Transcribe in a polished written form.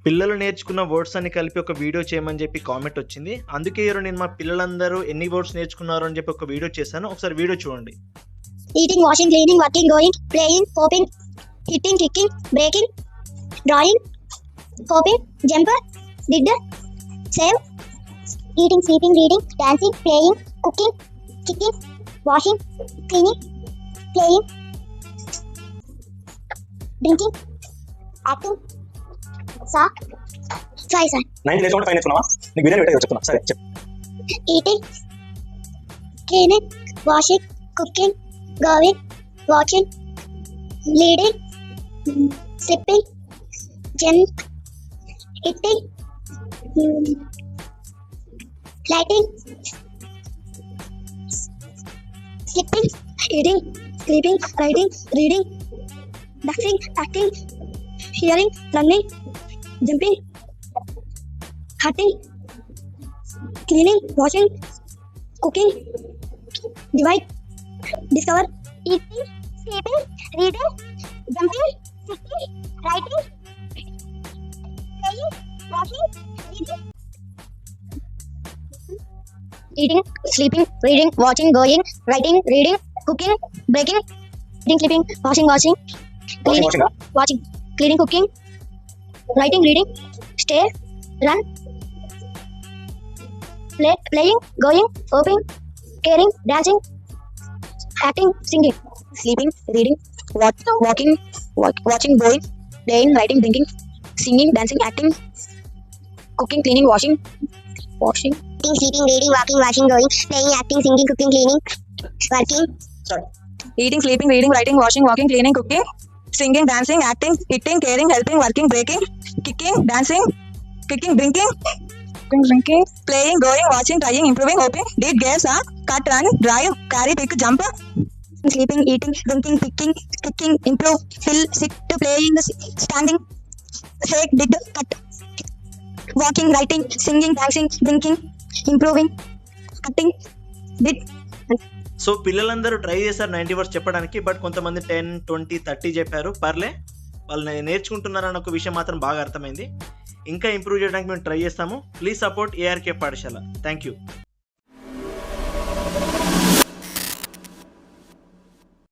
పిల్లలు నేర్చుకున్న వర్డ్స్ అన్ని కలిపి ఒక వీడియో చేయమని చెప్పి కామెంట్ వచ్చింది. అందుకే ఈరోజు నేను మా పిల్లలందరూ ఎన్ని వర్డ్స్ నేర్చుకున్నారు అని చెప్పి ఒక వీడియో చేశాను. ఒకసారి వీడియో చూడండి. Eating, washing, cleaning, working, going, playing, hopping, hitting, kicking, breaking, drawing, hopping, jumper, did, save, eating, sleeping, reading, dancing, playing, cooking, kicking, washing, cleaning, playing, drinking, acting, saw, sorry sir, 9 days fine నేర్చుకున్నావా? నీకు video పెట్టే చెప్తున్నా. సరే చెప్పు. eating, cleaning, washing, cooking, going, watching, leading, slipping, jump, hitting, lighting, slipping, eating, sleeping, writing, reading, dancing, acting, hearing, running, jumping, hurting, cleaning, washing, cooking, divide, discover, eating, sleeping, reading, jumping, sitting, writing, playing, walking, reading, eating, sleeping, reading, watching, going, writing, reading, cooking, breaking, eating, sleeping, washing, cleaning, watching, cleaning, cooking, writing, reading, stay, run, playing, going, hoping, caring, dancing, acting, singing, sleeping, reading, walking, watching, going, playing, writing, drinking, singing, dancing, acting, cooking, cleaning, washing, eating, sleeping, reading, walking, washing, going, playing, acting, singing, cooking, cleaning, working, eating, sleeping, reading, writing, washing, walking, cleaning, cooking, singing, dancing, acting, hitting, caring, helping, working, breaking, kicking, dancing, kicking, drinking, playing, going, watching, trying, improving, hoping, did, gave, saw, cut, run, drive, carry, pick, jump, sleeping, eating, drinking, picking, kicking, improve, fill, sit, playing, standing, shake, did, cut, walking, writing, singing, dancing, drinking, improving, cutting, did. So పిల్లలందరూ try చేశారు 90 words చెప్పడానికి. But కొంతమంది 10, 20, 30 చెప్పారు. పర్లే, వాళ్ళు నేర్చుకుంటున్నారన్న ఒక విషయం మాత్రం బాగా అర్థమైంది. ఇంకా ఇంప్రూవ్ చేయడానికి మేము ట్రై చేస్తాము. ప్లీజ్ సపోర్ట్ ఏఆర్కే పాఠశాల. Thank you.